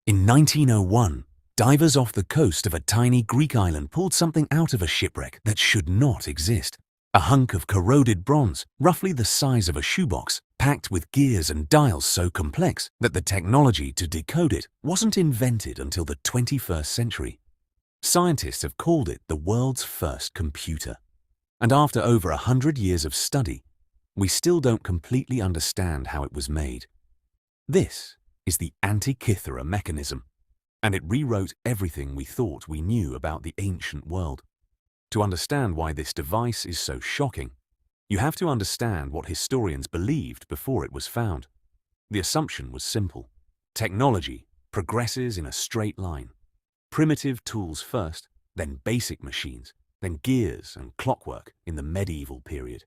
In 1901, divers off the coast of a tiny Greek island pulled something out of a shipwreck that should not exist. A hunk of corroded bronze, roughly the size of a shoebox, packed with gears and dials so complex that the technology to decode it wasn't invented until the 21st century. Scientists have called it the world's first computer. And after over 100 years of study, we still don't completely understand how it was made. This is the Antikythera Mechanism, and it rewrote everything we thought we knew about the ancient world. To understand why this device is so shocking, you have to understand what historians believed before it was found. The assumption was simple. Technology progresses in a straight line. Primitive tools first, then basic machines, then gears and clockwork in the medieval period.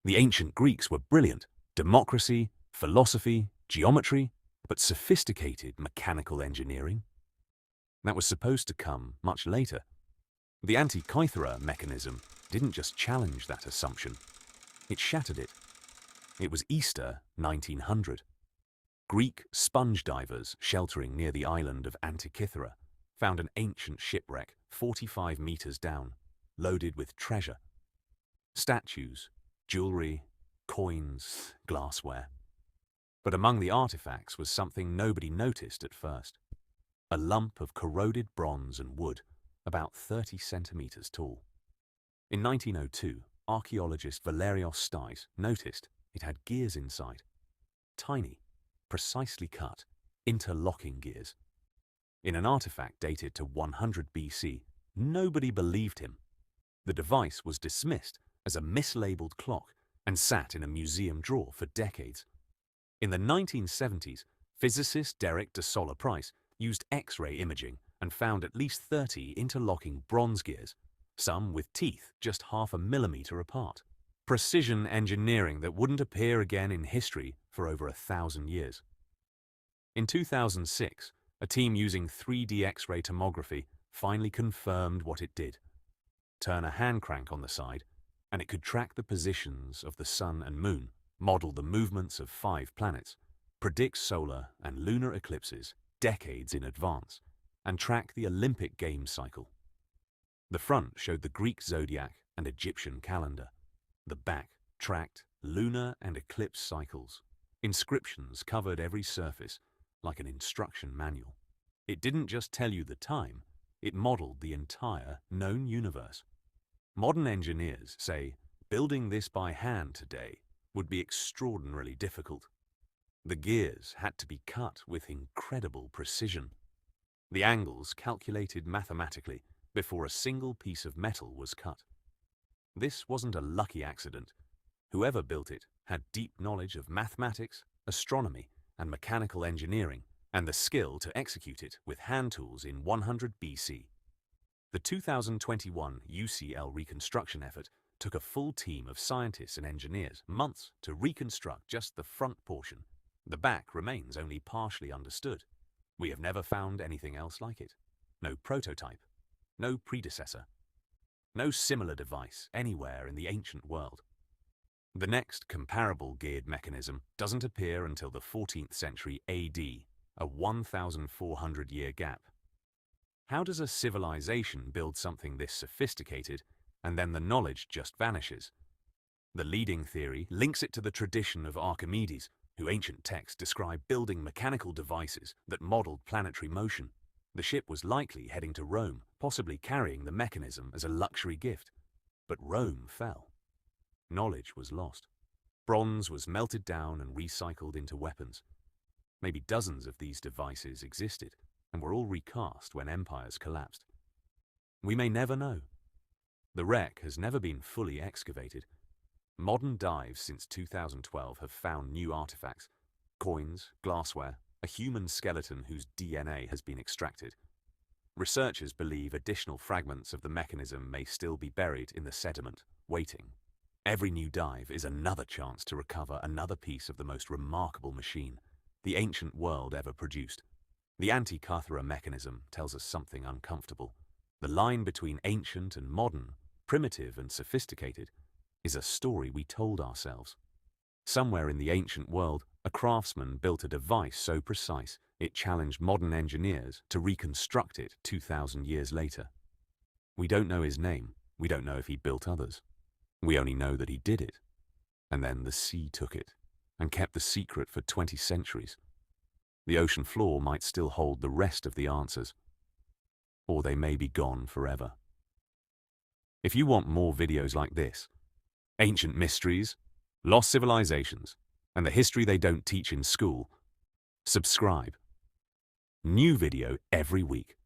The ancient Greeks were brilliant. Democracy, philosophy, geometry, but sophisticated mechanical engineering? That was supposed to come much later. The Antikythera Mechanism didn't just challenge that assumption, it shattered it. It was Easter 1900. Greek sponge divers sheltering near the island of Antikythera found an ancient shipwreck 45 meters down, loaded with treasure. Statues, jewelry, coins, glassware. But among the artifacts was something nobody noticed at first. A lump of corroded bronze and wood, about 30 centimeters tall. In 1902, archaeologist Valerios Stais noticed it had gears inside. Tiny, precisely cut, interlocking gears. In an artifact dated to 100 BC, nobody believed him. The device was dismissed as a mislabeled clock and sat in a museum drawer for decades. In the 1970s, physicist Derek de Solla Price used X-ray imaging and found at least 30 interlocking bronze gears, some with teeth just 0.5 millimeter apart. Precision engineering that wouldn't appear again in history for over 1,000 years. In 2006, a team using 3D X-ray tomography finally confirmed what it did. Turn a hand crank on the side, and it could track the positions of the sun and moon, model the movements of 5 planets, predict solar and lunar eclipses decades in advance, and track the Olympic Games cycle. The front showed the Greek zodiac and Egyptian calendar. The back tracked lunar and eclipse cycles. Inscriptions covered every surface like an instruction manual. It didn't just tell you the time, it modeled the entire known universe. Modern engineers say building this by hand today would be extraordinarily difficult. The gears had to be cut with incredible precision. The angles calculated mathematically before a single piece of metal was cut. This wasn't a lucky accident. Whoever built it had deep knowledge of mathematics, astronomy, and mechanical engineering, and the skill to execute it with hand tools in 100 BC. The 2021 UCL reconstruction effort took a full team of scientists and engineers months to reconstruct just the front portion. The back remains only partially understood. We have never found anything else like it. No prototype, no predecessor, no similar device anywhere in the ancient world. The next comparable geared mechanism doesn't appear until the 14th century AD, a 1,400-year gap. How does a civilization build something this sophisticated, and then the knowledge just vanishes? The leading theory links it to the tradition of Archimedes, who ancient texts describe building mechanical devices that modeled planetary motion. The ship was likely heading to Rome, possibly carrying the mechanism as a luxury gift. But Rome fell. Knowledge was lost. Bronze was melted down and recycled into weapons. Maybe dozens of these devices existed and were all recast when empires collapsed. We may never know. The wreck has never been fully excavated. Modern dives since 2012 have found new artifacts, coins, glassware, a human skeleton whose DNA has been extracted. Researchers believe additional fragments of the mechanism may still be buried in the sediment, waiting. Every new dive is another chance to recover another piece of the most remarkable machine the ancient world ever produced. The Antikythera Mechanism tells us something uncomfortable. The line between ancient and modern, primitive and sophisticated, is a story we told ourselves. Somewhere in the ancient world, A craftsman built a device so precise it challenged modern engineers to reconstruct it 2,000 years later. We don't know his name. We don't know if he built others. We only know that he did it. And then the sea took it and kept the secret for 20 centuries. The ocean floor might still hold the rest of the answers, or they may be gone forever. If you want more videos like this, ancient mysteries, lost civilizations, and the history they don't teach in school, subscribe. New video every week.